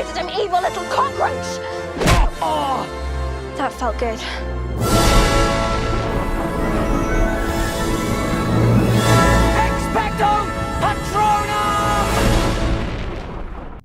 created him, evil little cockroach! Oh, that felt good. Expecto Patronum!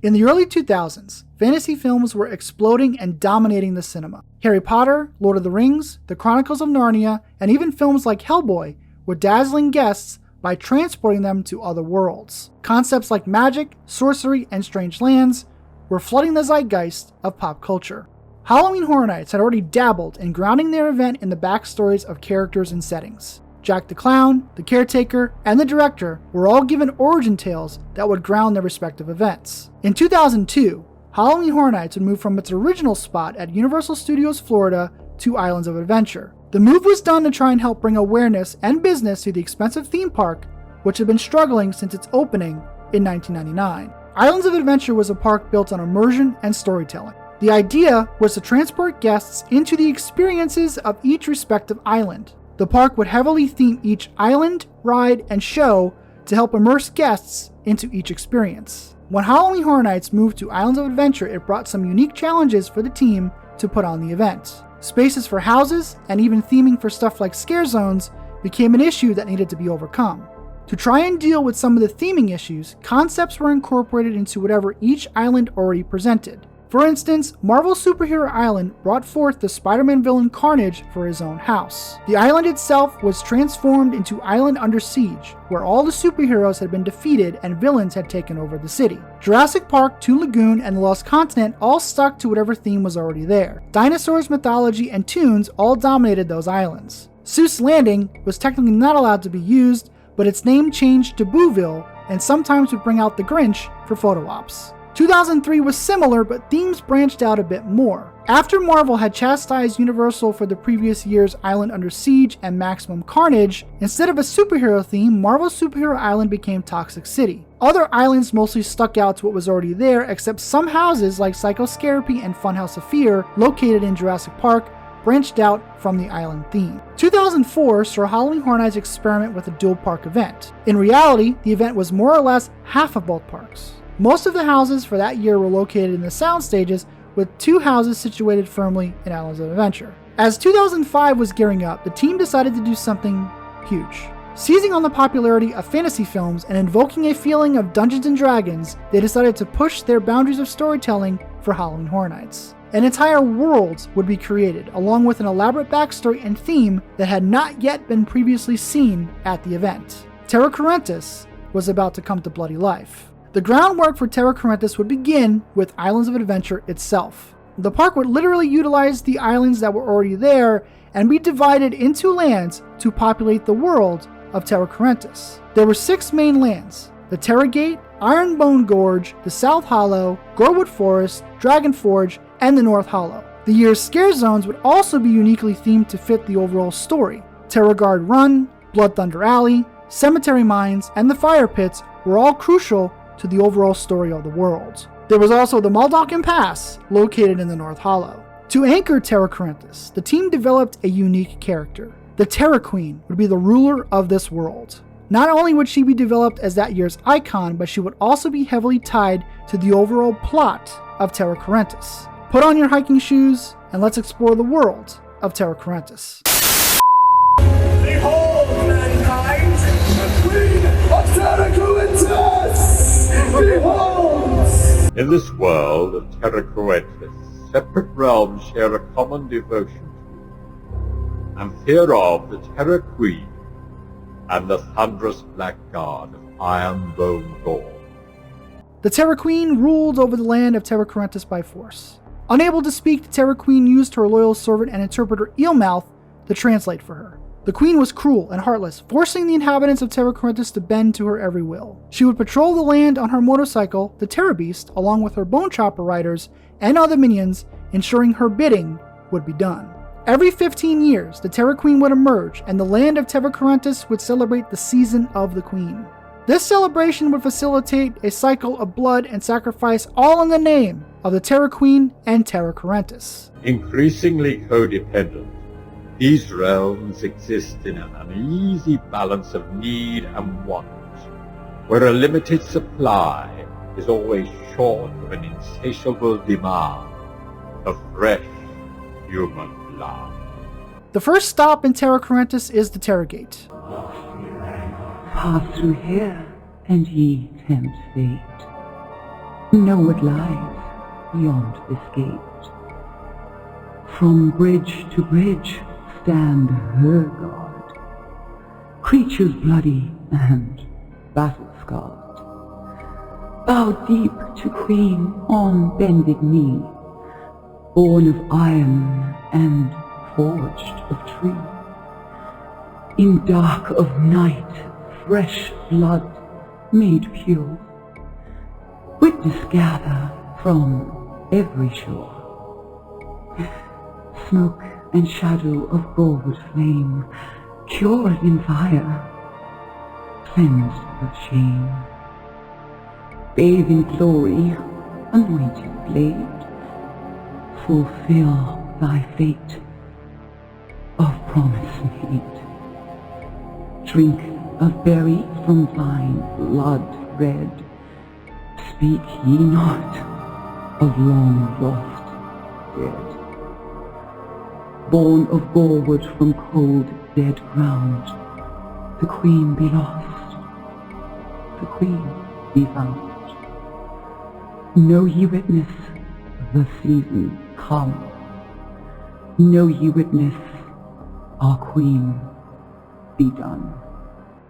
In the early 2000s, fantasy films were exploding and dominating the cinema. Harry Potter, Lord of the Rings, The Chronicles of Narnia, and even films like Hellboy were dazzling guests by transporting them to other worlds. Concepts like magic, sorcery, and strange lands were flooding the zeitgeist of pop culture. Halloween Horror Nights had already dabbled in grounding their event in the backstories of characters and settings. Jack the Clown, the Caretaker, and the director were all given origin tales that would ground their respective events. In 2002, Halloween Horror Nights would move from its original spot at Universal Studios Florida to Islands of Adventure. The move was done to try and help bring awareness and business to the expensive theme park, which had been struggling since its opening in 1999. Islands of Adventure was a park built on immersion and storytelling. The idea was to transport guests into the experiences of each respective island. The park would heavily theme each island, ride, and show to help immerse guests into each experience. When Halloween Horror Nights moved to Islands of Adventure, it brought some unique challenges for the team to put on the event. Spaces for houses, and even theming for stuff like scare zones, became an issue that needed to be overcome. To try and deal with some of the theming issues, concepts were incorporated into whatever each island already presented. For instance, Marvel Superhero Island brought forth the Spider-Man villain Carnage for his own house. The island itself was transformed into Island Under Siege, where all the superheroes had been defeated and villains had taken over the city. Jurassic Park, Toon Lagoon, and the Lost Continent all stuck to whatever theme was already there. Dinosaurs, mythology, and tunes all dominated those islands. Seuss Landing was technically not allowed to be used, but its name changed to Booville, and sometimes would bring out the Grinch for photo ops. 2003 was similar, but themes branched out a bit more. After Marvel had chastised Universal for the previous year's Island Under Siege and Maximum Carnage, instead of a superhero theme, Marvel's Superhero Island became Toxic City. Other islands mostly stuck out to what was already there, except some houses like Psychoscarapy and Funhouse of Fear, located in Jurassic Park, branched out from the island theme. 2004 saw Halloween Horror Nights experiment with a dual park event. In reality, the event was more or less half of both parks. Most of the houses for that year were located in the sound stages, with 2 houses situated firmly in Islands of Adventure. As 2005 was gearing up, the team decided to do something huge. Seizing on the popularity of fantasy films and invoking a feeling of Dungeons & Dragons, they decided to push their boundaries of storytelling for Halloween Horror Nights. An entire world would be created, along with an elaborate backstory and theme that had not yet been previously seen at the event. Terra Cruentus was about to come to bloody life. The groundwork for Terra Cruentus would begin with Islands of Adventure itself. The park would literally utilize the islands that were already there and be divided into lands to populate the world of Terra Cruentus. There were 6 main lands: the Terra Gate, Ironbone Gorge, the South Hollow, Gorewood Forest, Dragon Forge, and the North Hollow. The year's scare zones would also be uniquely themed to fit the overall story. Terra Guard Run, Blood Thunder Alley, Cemetery Mines, and the Fire Pits were all crucial to the overall story of the world. There was also the Maldocken Pass, located in the North Hollow. To anchor Terra Cruentus, the team developed a unique character. The Terra Queen would be the ruler of this world. Not only would she be developed as that year's icon, but she would also be heavily tied to the overall plot of Terra Cruentus. Put on your hiking shoes, and let's explore the world of Terra Cruentus. Behold, mankind, the Queen of Terra Cruentus! Behold! In this world of Terra Cruentus, separate realms share a common devotion to, and fear of the Terra Queen and the thunderous black god of Ironbone Gorge. The Terra Queen ruled over the land of Terra Cruentus by force. Unable to speak, the Terra Queen used her loyal servant and interpreter Eelmouth to translate for her. The Queen was cruel and heartless, forcing the inhabitants of Terra Cruentus to bend to her every will. She would patrol the land on her motorcycle, the Terra Beast, along with her Bone Chopper riders and other minions, ensuring her bidding would be done. Every 15 years, the Terra Queen would emerge, and the land of Terra Cruentus would celebrate the Season of the Queen. This celebration would facilitate a cycle of blood and sacrifice, all in the name of the Terra Queen and Terra Cruentus. Increasingly codependent, these realms exist in an uneasy balance of need and want, where a limited supply is always short of an insatiable demand of fresh human blood. The first stop in Terra Cruentus is the Terra Gate. Pass through here, and ye tempt fate. Know what lies beyond this gate. From bridge to bridge stand her guard, creatures bloody and battle-scarred. Bow deep to Queen on bended knee, born of iron and forged of tree. In dark of night, fresh blood made pure, witness gather from every shore. Smoke and shadow of gorewood flame, cured in fire, cleansed of shame. Bathe in glory, anointed blade, fulfill thy fate of promise made. Drink of berry from thine blood red, speak ye not of long lost dead. Born of gorewood from cold dead ground, the queen be lost, the queen be found. Know ye witness the season come, know ye witness our queen be done.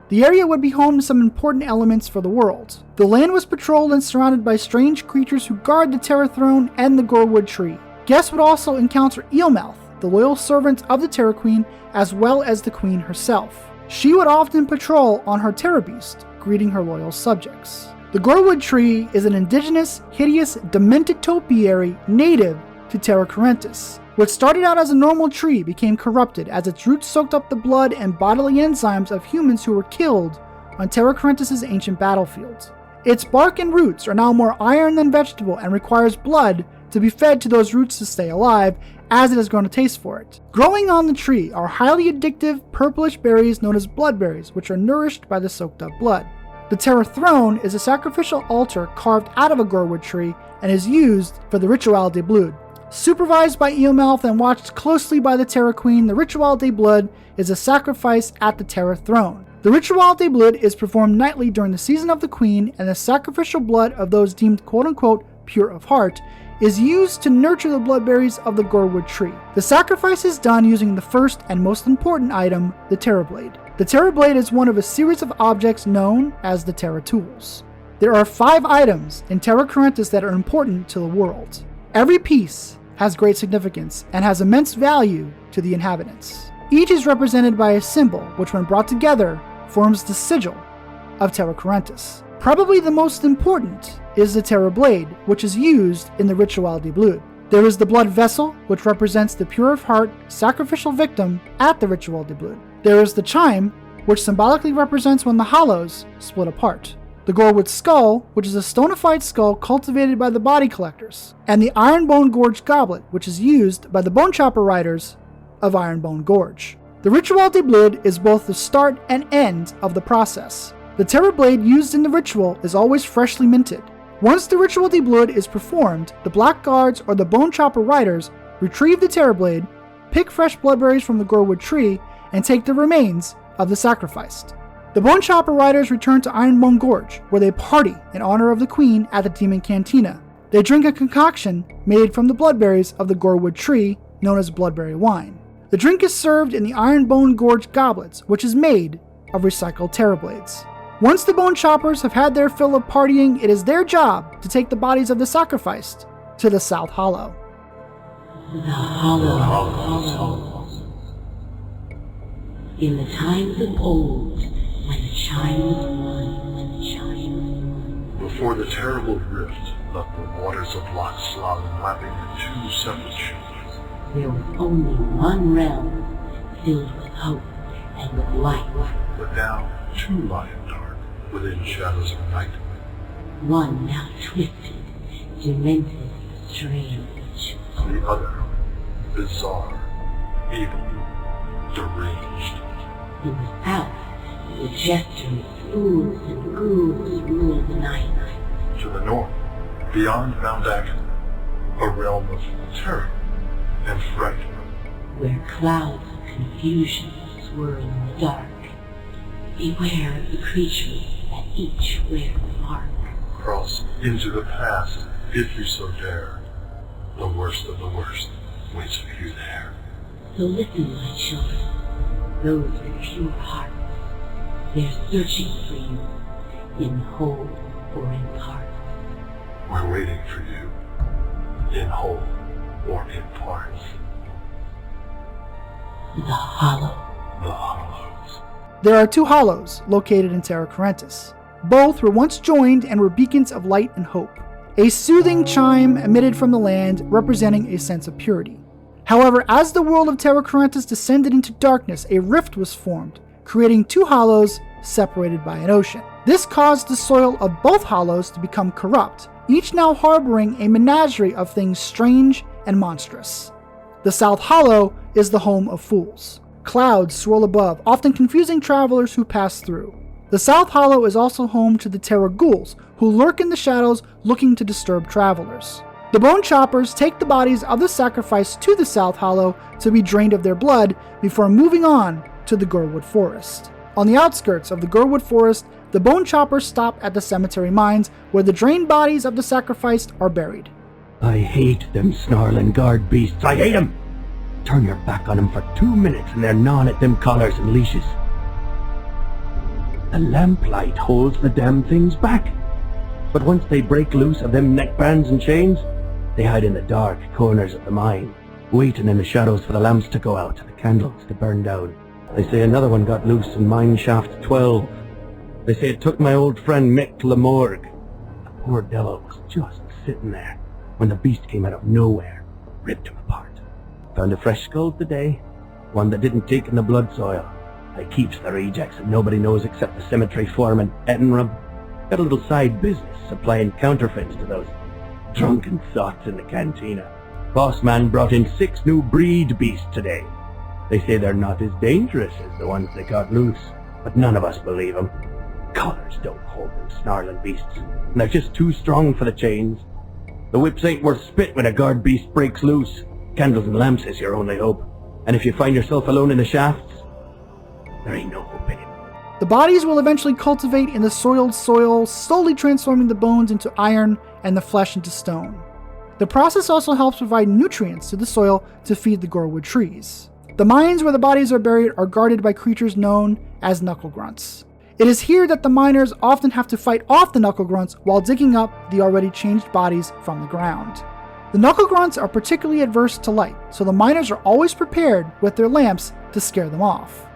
The area would be home to some important elements for the world. The land was patrolled and surrounded by strange creatures who guard the Terra Throne and the Gorewood Tree. Guests would also encounter Eelmouth, the loyal servant of the Terra Queen, as well as the Queen herself. She would often patrol on her Terra Beast, greeting her loyal subjects. The Gorewood Tree is an indigenous, hideous, demented topiary native to Terra Cruentus. What started out as a normal tree became corrupted as its roots soaked up the blood and bodily enzymes of humans who were killed on Terra Cruentus' ancient battlefields. Its bark and roots are now more iron than vegetable and requires blood to be fed to those roots to stay alive, as it has grown a taste for it. Growing on the tree are highly addictive purplish berries known as bloodberries, which are nourished by the soaked up blood. The Terra Throne is a sacrificial altar carved out of a Gorewood tree and is used for the Ritual de Blood. Supervised by Eelmouth and watched closely by the Terra Queen, the Ritual de Blood is a sacrifice at the Terra Throne. The Ritual de Blood is performed nightly during the season of the Queen, and the sacrificial blood of those deemed quote-unquote pure of heart is used to nurture the bloodberries of the Gorewood tree. The sacrifice is done using the first and most important item, the Terra Blade. The Terra Blade is one of a series of objects known as the Terra Tools. There are 5 items in Terra Cruentus that are important to the world. Every piece has great significance and has immense value to the inhabitants. Each is represented by a symbol, which when brought together forms the sigil of Terra Cruentus. Probably the most important is the Terra Blade, which is used in the Ritual de Blood. There is the blood vessel, which represents the pure of heart sacrificial victim at the Ritual de Blood. There is the chime, which symbolically represents when the hollows split apart. The Gorewood skull, which is a stonified skull cultivated by the body collectors. And the Ironbone Gorge goblet, which is used by the Bone Chopper riders of Ironbone Gorge. The Ritual de Blood is both the start and end of the process. The Terra Blade used in the ritual is always freshly minted. Once the Ritual de Blood is performed, the Black Guards or the Bone Chopper riders retrieve the Terra Blade, pick fresh bloodberries from the Gorewood tree, and take the remains of the sacrificed. The Bone Chopper riders return to Ironbone Gorge, where they party in honor of the Queen at the Demon Cantina. They drink a concoction made from the bloodberries of the Gorewood tree, known as bloodberry wine. The drink is served in the Ironbone Gorge goblets, which is made of recycled Terra Blades. Once the Bone Choppers have had their fill of partying, it is their job to take the bodies of the sacrificed to the South Hollow. The Hollow. In the times of old, when the chime was one, Before the terrible rift left the waters of Loch Slough lapping in 2 separate shores, there was only one realm filled with hope and with light. but now 2 lie in dark within shadows of night. One now twisted, demented, strange. The other, bizarre, evil, deranged. In the south, the gesturing fools and ghouls rule the night. to the north, beyond Mount Agatha, a realm of terror and fright. Where clouds of confusion swirl in the dark, beware of the creatures that each wear a mark. Cross into the past if you so dare. The worst of the worst waits for you there. So listen, my children, those with pure hearts, they're searching for you, in whole or in part. We're waiting for you, in whole or in parts. The Hollow. The Hollows. There are 2 hollows located in Terra Cruentus. Both were once joined and were beacons of light and hope, a soothing chime emitted from the land representing a sense of purity. However, as the world of Terra Cruentus descended into darkness, a rift was formed, creating 2 hollows separated by an ocean. This caused the soil of both hollows to become corrupt, each now harboring a menagerie of things strange and monstrous. The South Hollow is the home of fools. Clouds swirl above, often confusing travelers who pass through. The South Hollow is also home to the Terra Ghouls, who lurk in the shadows looking to disturb travelers. The Bone Choppers take the bodies of the sacrificed to the South Hollow to be drained of their blood before moving on to the Gorewood Forest. On the outskirts of the Gorewood Forest, the Bone Choppers stop at the cemetery mines where the drained bodies of the sacrificed are buried. I hate them snarling guard beasts. I hate them! Turn your back on them for 2 minutes and they're gnawing at them collars and leashes. The lamplight holds the damn things back. But once they break loose of them neckbands and chains, they hide in the dark corners of the mine, waiting in the shadows for the lamps to go out and the candles to burn down. They say another one got loose in mine shaft 12. They say it took my old friend Mick to the morgue. The poor devil was just sitting there when the beast came out of nowhere, ripped him apart. Found a fresh skull today, one that didn't take in the blood soil. I keeps the rejects that nobody knows except the cemetery foreman, Ettenrub. Got a little side business supplying counterfeits to those drunken sots in the cantina. Boss man brought in 6 new breed beasts today. They say they're not as dangerous as the ones they got loose, but none of us believe them. Collars don't hold them snarling beasts, and they're just too strong for the chains. The whips ain't worth spit when a guard beast breaks loose. Candles and lamps is your only hope, and if you find yourself alone in the shafts, there ain't no hope in it. The bodies will eventually cultivate in the soiled soil, slowly transforming the bones into iron and the flesh into stone. The process also helps provide nutrients to the soil to feed the Gorewood trees. The mines where the bodies are buried are guarded by creatures known as knuckle grunts. It is here that the miners often have to fight off the knuckle grunts while digging up the already changed bodies from the ground. The knuckle grunts are particularly adverse to light, so the miners are always prepared with their lamps to scare them off.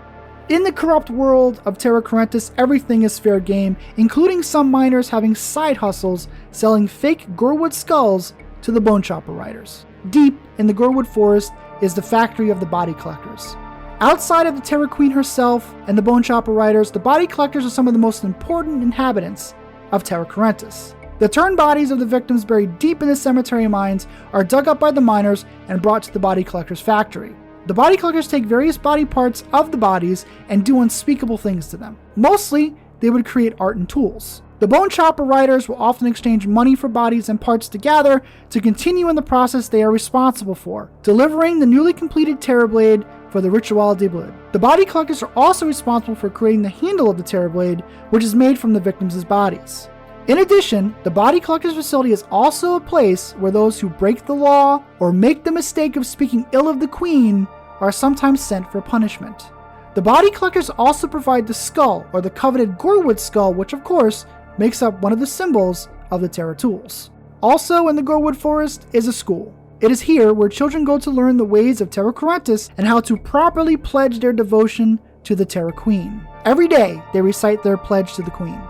In the corrupt world of Terra Cruentus, everything is fair game, including some miners having side hustles selling fake Gorewood skulls to the Bone Chopper riders. Deep in the Gorewood Forest is the factory of the body collectors. Outside of the Terra Queen herself and the Bone Chopper riders, the body collectors are some of the most important inhabitants of Terra Cruentus. The turned bodies of the victims buried deep in the cemetery mines are dug up by the miners and brought to the body collectors' factory. The body collectors take various body parts of the bodies and do unspeakable things to them. Mostly, they would create art and tools. The Bone Chopper riders will often exchange money for bodies and parts to gather to continue in the process they are responsible for, delivering the newly completed Terror Blade for the Ritual de Blood. The body collectors are also responsible for creating the handle of the Terror Blade, which is made from the victims' bodies. In addition, the body collectors facility is also a place where those who break the law or make the mistake of speaking ill of the Queen are sometimes sent for punishment. The body collectors also provide the skull, or the coveted Gorewood skull, which of course makes up one of the symbols of the Terra Tools. Also in the Gorewood Forest is a school. It is here where children go to learn the ways of Terra Cruentus and how to properly pledge their devotion to the Terra Queen. Every day they recite their pledge to the Queen.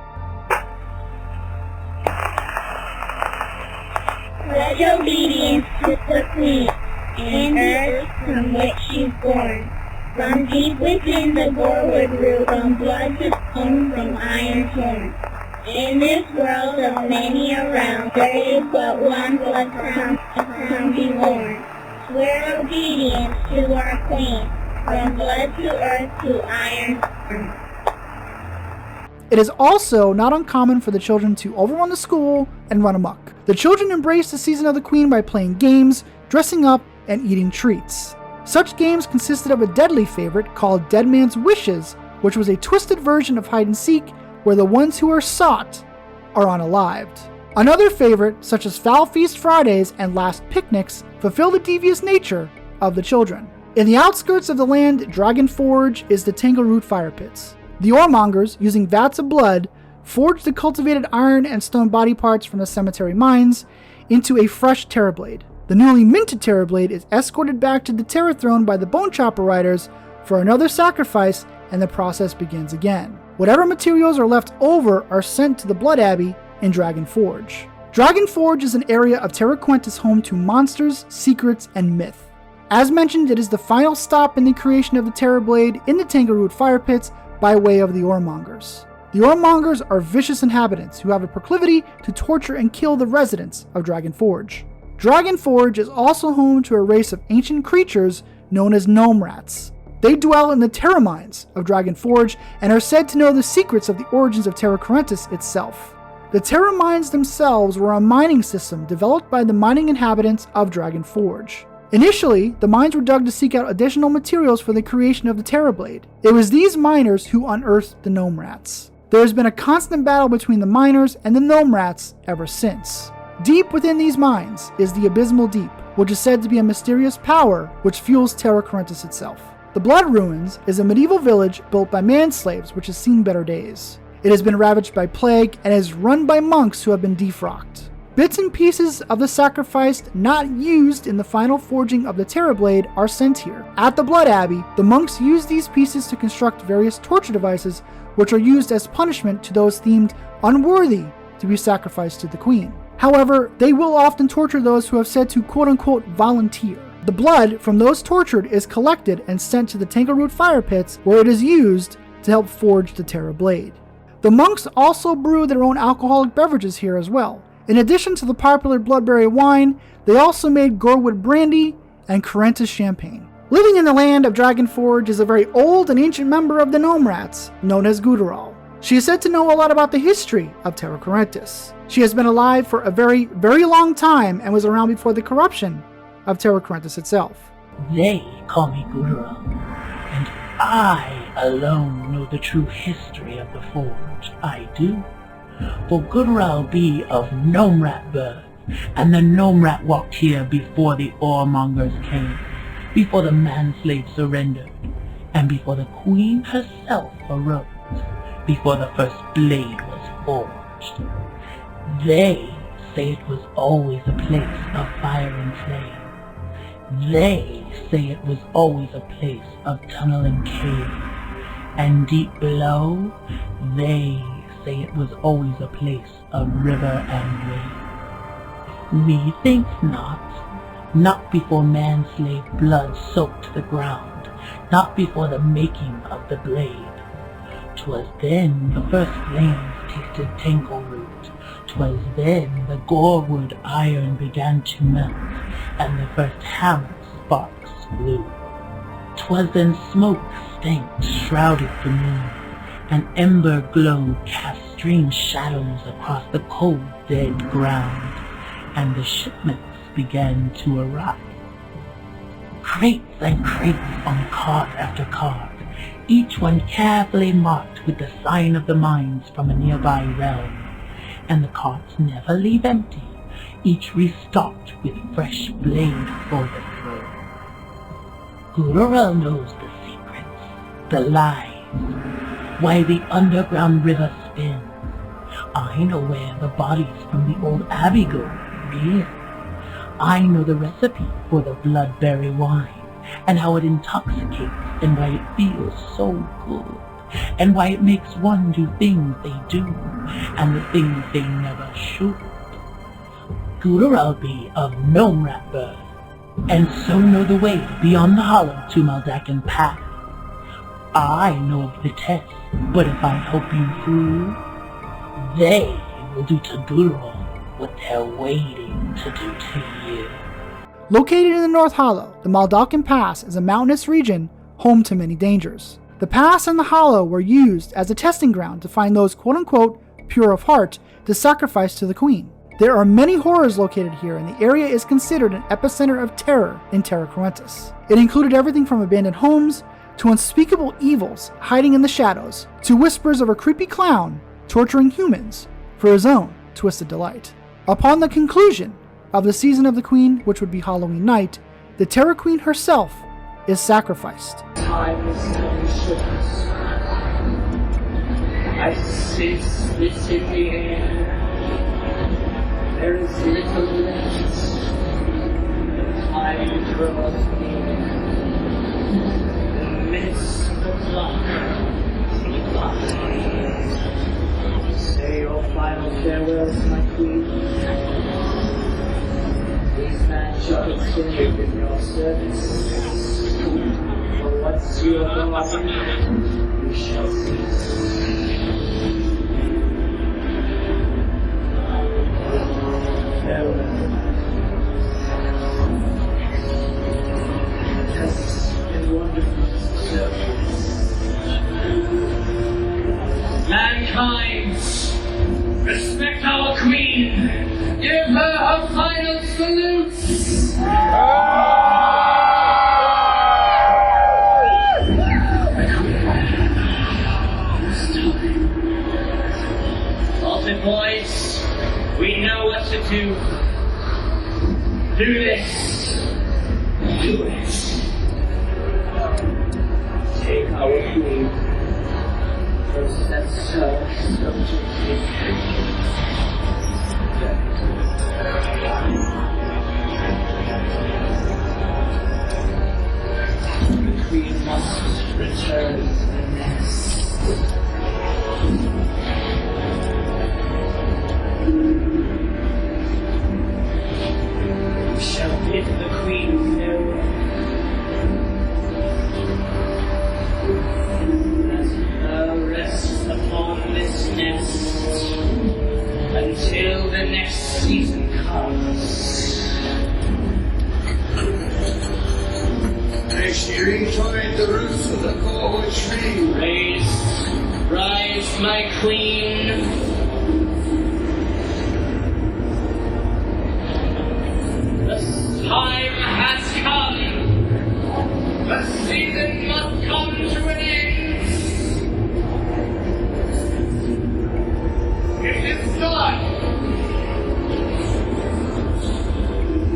Pledge obedience to the Queen, and the earth from which she's born. From deep within the Gorewood root, from blood to bone, from iron torn. In this world of many around, there is but one blood crown to be worn. Swear obedience to our Queen, from blood to earth to iron torn. It is also not uncommon for the children to overrun the school and run amok. The children embrace the season of the Queen by playing games, dressing up, and eating treats. Such games consisted of a deadly favorite called Dead Man's Wishes, which was a twisted version of hide and seek where the ones who are sought are unalived. Another favorite, such as Foul Feast Fridays and Last Picnics, fulfill the devious nature of the children. In the outskirts of the land, Dragon Forge is the Tangleroot Fire Pits. The Oremongers, using vats of blood, forge the cultivated iron and stone body parts from the cemetery mines into a fresh Terra Blade. The newly minted Terra Blade is escorted back to the Terra Throne by the Bone Chopper Riders for another sacrifice, and the process begins again. Whatever materials are left over are sent to the Blood Abbey in Dragon Forge. Dragon Forge is an area of Terra Cruentus home to monsters, secrets, and myth. As mentioned, it is the final stop in the creation of the Terra Blade in the Tangleroot Fire Pits by way of the Oremongers. The Oremongers are vicious inhabitants who have a proclivity to torture and kill the residents of Dragon Forge. Dragon Forge is also home to a race of ancient creatures known as gnome rats. They dwell in the Terra Mines of Dragon Forge and are said to know the secrets of the origins of Terra Cruentus itself. The Terra Mines themselves were a mining system developed by the mining inhabitants of Dragon Forge. Initially, the mines were dug to seek out additional materials for the creation of the Terra Blade. It was these miners who unearthed the gnome rats. There has been a constant battle between the miners and the gnome rats ever since. Deep within these mines is the Abysmal Deep, which is said to be a mysterious power which fuels Terra Cruentus itself. The Blood Ruins is a medieval village built by man-slaves which has seen better days. It has been ravaged by plague and is run by monks who have been defrocked. Bits and pieces of the sacrificed not used in the final forging of the Terra Blade are sent here. At the Blood Abbey, the monks use these pieces to construct various torture devices which are used as punishment to those deemed unworthy to be sacrificed to the Queen. However, they will often torture those who have said to quote-unquote volunteer. The blood from those tortured is collected and sent to the Tangleroot Fire Pits where it is used to help forge the Terra Blade. The monks also brew their own alcoholic beverages here as well. In addition to the popular Bloodberry wine, they also made Gorewood brandy and Cruentus champagne. Living in the land of Dragon Forge is a very old and ancient member of the Gnome Rats, known as Guteral. She is said to know a lot about the history of Terra Cruentus. She has been alive for a very, very long time and was around before the corruption of Terra Cruentus itself. They call me Guteral, and I alone know the true history of the Forge. I do. For Guteral be of Gnome Rat birth, and the Gnome Rat walked here before the Oremongers came, before the man-slaves surrendered, and before the Queen herself arose, before the first blade was forged. They say it was always a place of fire and flame. They say it was always a place of tunnel and cave, and deep below, they say it was always a place of river and wave. Methinks not before man-slave blood soaked the ground, not before the making of the blade. 'Twas then the first flames tasted Tangleroot. 'Twas then the Gorewood iron began to melt, and the first hammer sparks flew. 'Twas then smoke stank shrouded the moon, and ember glow cast strange shadows across the cold dead ground, and the shipments began to arrive. Crates and crates on cart after cart, each one carefully marked with the sign of the mines from a nearby realm, and the carts never leave empty, each restocked with fresh blade for the throw. Guteral knows the secrets, the lies, why the underground river spins. I know where the bodies from the old abbey go begin. I know the recipe for the Bloodberry wine, and how it intoxicates, and why it feels so good, and why it makes one do things they do, and the things they never should. Guteral be of Gnome Rat birth, and so know the way beyond the hollow to Maldakin Path. I know of the test, but if I help you through, they will do to Guteral what they're waiting to do to you. Located in the North Hollow, the Maldakin Pass is a mountainous region home to many dangers. The pass and the hollow were used as a testing ground to find those quote-unquote pure of heart to sacrifice to the queen. There are many horrors located here, and the area is considered an epicenter of terror in Terra Cruentus. It included everything from abandoned homes to unspeakable evils hiding in the shadows, to whispers of a creepy clown torturing humans for his own twisted delight. Upon the conclusion of the season of the Queen, which would be Halloween night, the Terra Queen herself is sacrificed. Time is so short. I sit split in the air. There is little left. Time draws near. The minutes of the clock tick by. Say your final farewells, my queen. These men shall continue in your service. For once you are gone, you shall cease. Mankind, respect our queen. Give her her final salutes. Alton boys, we know what to do. Do this. Do it. Take our queen. Process her subjectively. The queen must return to the nest. We shall bid the queen farewell. Rest upon this nest until the next season comes. May she rejoin the roots of the forward tree. Rise, my queen. The time has come. The season must come to an end. It is done.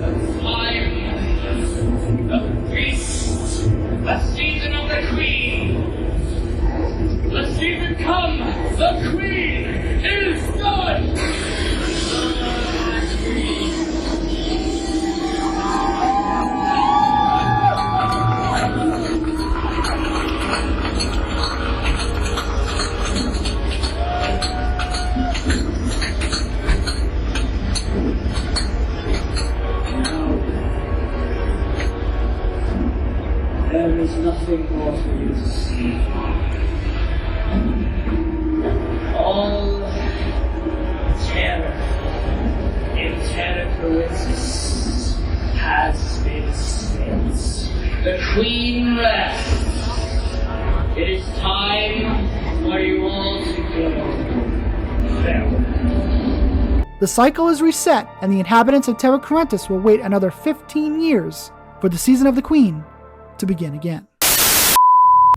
The time, the feast, the season of the queen. The season come. The queen is done. There is nothing more for you to see. All terror in Terra Cruentus has been spent. The Queen rests. It is time for you all to go. Farewell. The cycle is reset, and the inhabitants of Terra Cruentus will wait another 15 years for the season of the Queen to begin again.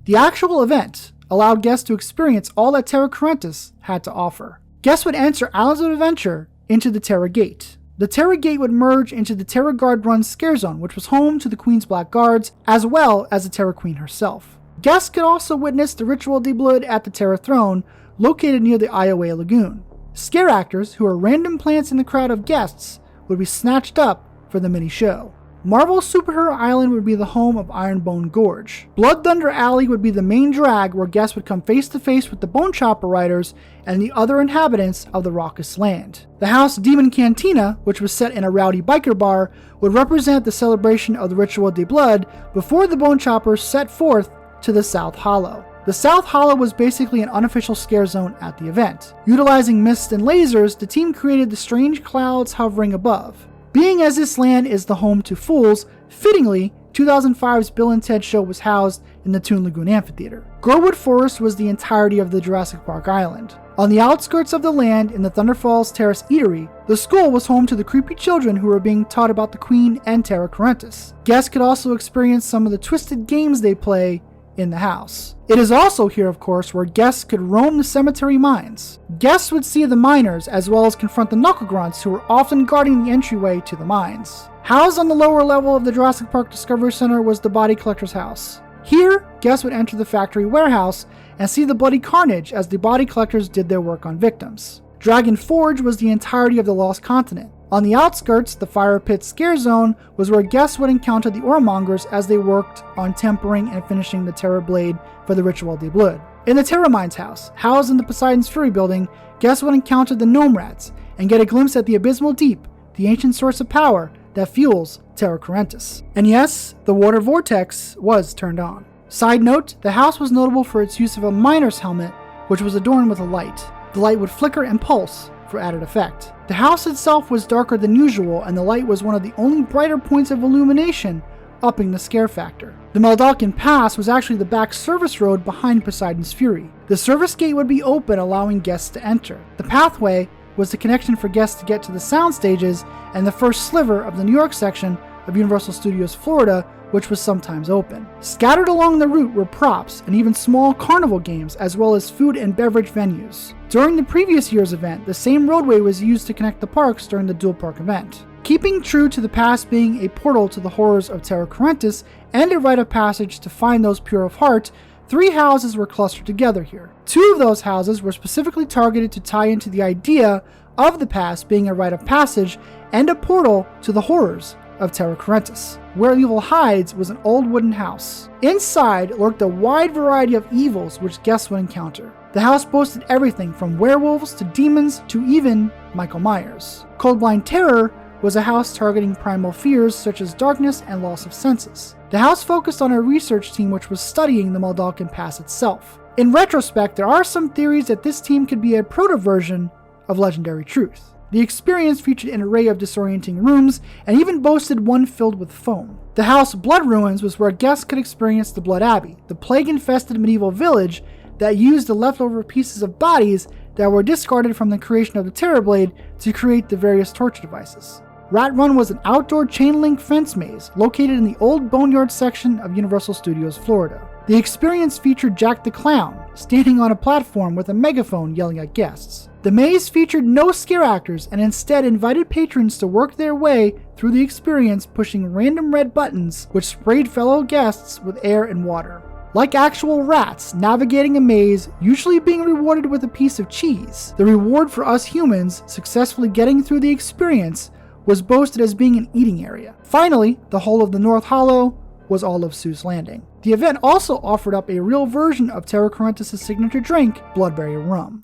The actual event allowed guests to experience all that Terra Cruentus had to offer. Guests would enter Islands of Adventure into the Terra Gate. The Terra Gate would merge into the Terra Guard Run Scare Zone, which was home to the Queen's Black Guards, as well as the Terra Queen herself. Guests could also witness the Ritual de Blood at the Terra Throne, located near the Iowa Lagoon. Scare actors, who are random plants in the crowd of guests, would be snatched up for the mini-show. Marvel's Superhero Island would be the home of Ironbone Gorge. Blood Thunder Alley would be the main drag where guests would come face to face with the Bone Chopper riders and the other inhabitants of the raucous land. The House Demon Cantina, which was set in a rowdy biker bar, would represent the celebration of the Ritual de Blood before the Bone Choppers set forth to the South Hollow. The South Hollow was basically an unofficial scare zone at the event. Utilizing mist and lasers, the team created the strange clouds hovering above. Being as this land is the home to fools, fittingly, 2005's Bill and Ted show was housed in the Toon Lagoon Amphitheater. Gorewood Forest was the entirety of the Jurassic Park island. On the outskirts of the land in the Thunder Falls Terrace Eatery, the school was home to the creepy children who were being taught about the Queen and Terra Cruentus. Guests could also experience some of the twisted games they play in the house. It is also here, of course, where guests could roam the cemetery mines. Guests would see the miners as well as confront the knuckle grunts who were often guarding the entryway to the mines. Housed on the lower level of the Jurassic Park Discovery Center was the Body Collector's House. Here, guests would enter the factory warehouse and see the bloody carnage as the body collectors did their work on victims. Dragon Forge was the entirety of the Lost Continent. On the outskirts, the Fire Pit Scare Zone was where guests would encounter the Oremongers as they worked on tempering and finishing the Terra Blade for the Ritual de Blood. In the Terra Mines house, housed in the Poseidon's Fury building, guests would encounter the Gnome Rats and get a glimpse at the Abysmal Deep, the ancient source of power that fuels Terra Cruentus. And yes, the water vortex was turned on. Side note, the house was notable for its use of a miner's helmet, which was adorned with a light. The light would flicker and pulse for added effect. The house itself was darker than usual, and the light was one of the only brighter points of illumination, upping the scare factor. The Maldalkin Pass was actually the back service road behind Poseidon's Fury. The service gate would be open, allowing guests to enter. The pathway was the connection for guests to get to the sound stages and the first sliver of the New York section of Universal Studios Florida, which was sometimes open. Scattered along the route were props and even small carnival games, as well as food and beverage venues. During the previous year's event, the same roadway was used to connect the parks during the dual park event. Keeping true to the past being a portal to the horrors of Terra Cruentus and a rite of passage to find those pure of heart, 3 houses were clustered together here. 2 of those houses were specifically targeted to tie into the idea of the past being a rite of passage and a portal to the horrors of Terra Cruentus. Where Evil Hides was an old wooden house. Inside lurked a wide variety of evils which guests would encounter. The house boasted everything from werewolves to demons to even Michael Myers. Coldblind Terror was a house targeting primal fears such as darkness and loss of senses. The house focused on a research team which was studying the Maldalkin Pass itself. In retrospect, there are some theories that this team could be a proto-version of Legendary Truth. The experience featured an array of disorienting rooms and even boasted one filled with foam. The house Blood Ruins was where guests could experience the Blood Abbey, the plague-infested medieval village that used the leftover pieces of bodies that were discarded from the creation of the Terra Blade to create the various torture devices. Rat Run was an outdoor chain-link fence maze located in the old Boneyard section of Universal Studios Florida. The experience featured Jack the Clown, standing on a platform with a megaphone yelling at guests. The maze featured no scare actors and instead invited patrons to work their way through the experience, pushing random red buttons which sprayed fellow guests with air and water. Like actual rats navigating a maze, usually being rewarded with a piece of cheese, the reward for us humans successfully getting through the experience was boasted as being an eating area. Finally, the whole of the North Hollow was all of Seuss Landing. The event also offered up a real version of Terra Cruentus' signature drink, Bloodberry Rum.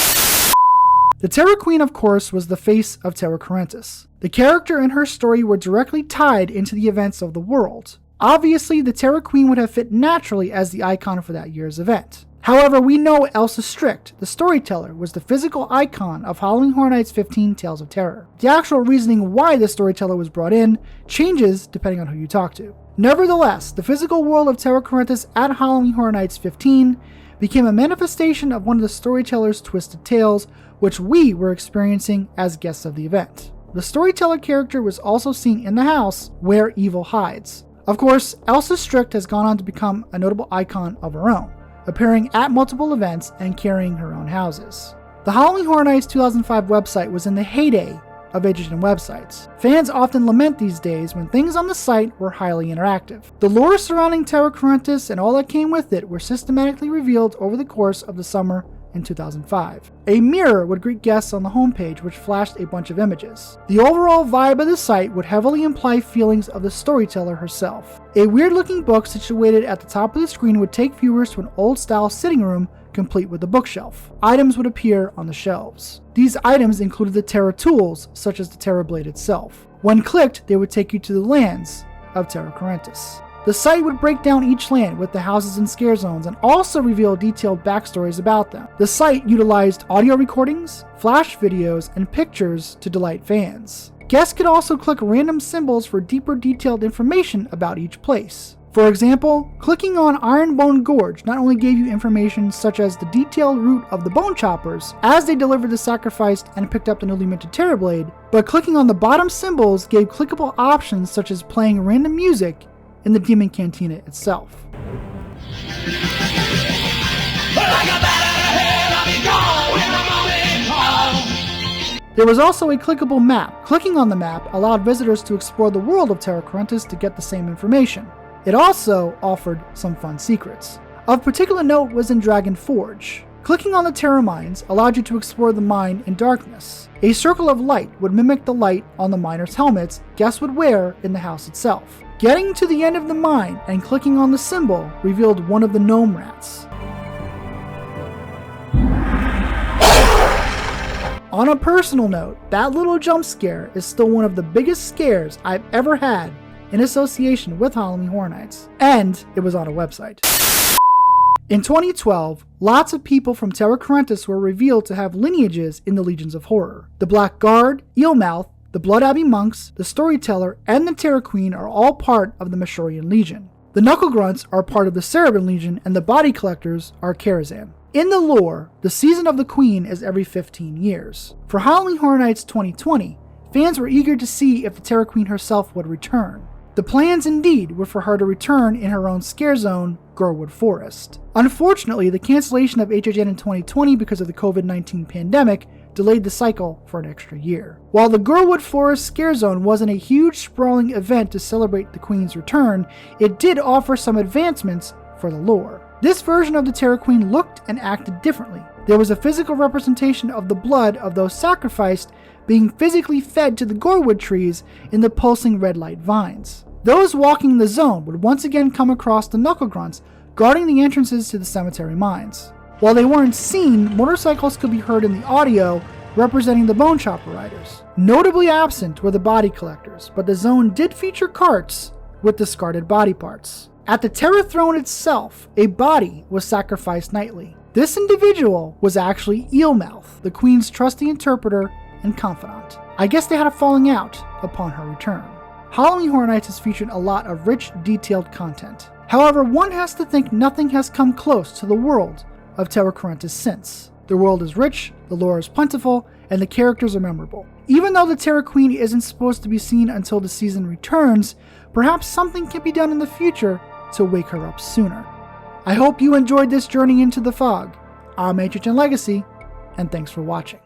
The Terra Queen, of course, was the face of Terra Cruentus. The character and her story were directly tied into the events of the world. Obviously, the Terra Queen would have fit naturally as the icon for that year's event. However, we know Elsa Strict, the storyteller, was the physical icon of Halloween Horror Nights 15 Tales of Terror. The actual reasoning why the storyteller was brought in changes depending on who you talk to. Nevertheless, the physical world of Terra Cruentus at Halloween Horror Nights 15 became a manifestation of one of the storyteller's twisted tales, which we were experiencing as guests of the event. The storyteller character was also seen in the house where Evil hides. Of course, Elsa Strict has gone on to become a notable icon of her own, appearing at multiple events and carrying her own houses. The Halloween Horror Nights 2005 website was in the heyday of Edgerton websites. Fans often lament these days when things on the site were highly interactive. The lore surrounding Terra Cruentus and all that came with it were systematically revealed over the course of the summer in 2005. A mirror would greet guests on the homepage, which flashed a bunch of images. The overall vibe of the site would heavily imply feelings of the storyteller herself. A weird-looking book situated at the top of the screen would take viewers to an old-style sitting room complete with a bookshelf. Items would appear on the shelves. These items included the Terra tools, such as the Terra Blade itself. When clicked, they would take you to the lands of Terra Cruentus. The site would break down each land with the houses and scare zones and also reveal detailed backstories about them. The site utilized audio recordings, flash videos, and pictures to delight fans. Guests could also click random symbols for deeper detailed information about each place. For example, clicking on Ironbone Gorge not only gave you information such as the detailed route of the Bone Choppers as they delivered the sacrifice and picked up the newly minted Terrorblade, but clicking on the bottom symbols gave clickable options such as playing random music in the Demon Cantina itself. There was also a clickable map. Clicking on the map allowed visitors to explore the world of Terra Cruentus to get the same information. It also offered some fun secrets. Of particular note was in Dragon Forge. Clicking on the Terra mines allowed you to explore the mine in darkness. A circle of light would mimic the light on the miners' helmets guests would wear in the house itself. Getting to the end of the mine and clicking on the symbol revealed one of the gnome rats. On a personal note, that little jump scare is still one of the biggest scares I've ever had in association with Halloween Horror Nights, and it was on a website. In 2012, lots of people from Terra Cruentus were revealed to have lineages in the Legions of Horror. The Black Guard, Eelmouth, the Blood Abbey Monks, the Storyteller, and the Terror Queen are all part of the Mashorian Legion. The Knuckle Grunts are part of the Cerebin Legion, and the Body Collectors are Karazhan. In the lore, the season of the Queen is every 15 years. For Halloween Horror Nights 2020, fans were eager to see if the Terror Queen herself would return. The plans indeed were for her to return in her own scare zone, Gorewood Forest. Unfortunately, the cancellation of HHN in 2020 because of the COVID-19 pandemic delayed the cycle for an extra year. While the Gorewood Forest Scare Zone wasn't a huge sprawling event to celebrate the Queen's return, it did offer some advancements for the lore. This version of the Terror Queen looked and acted differently. There was a physical representation of the blood of those sacrificed being physically fed to the Gorewood trees in the pulsing red light vines. Those walking the zone would once again come across the Knuckle Grunts guarding the entrances to the cemetery mines. While they weren't seen, motorcycles could be heard in the audio representing the Bone Chopper riders. Notably absent were the Body Collectors, but the zone did feature carts with discarded body parts. At the Terror Throne itself, a body was sacrificed nightly. This individual was actually Eelmouth, the Queen's trusty interpreter and confidant. I guess they had a falling out upon her return. Halloween Horror Nights has featured a lot of rich, detailed content. However, one has to think nothing has come close to the world of Terra Cruentus since. The world is rich, the lore is plentiful, and the characters are memorable. Even though the Terror Queen isn't supposed to be seen until the season returns, perhaps something can be done in the future to wake her up sooner. I hope you enjoyed this journey into the fog. I'm HHN Legacy, and thanks for watching.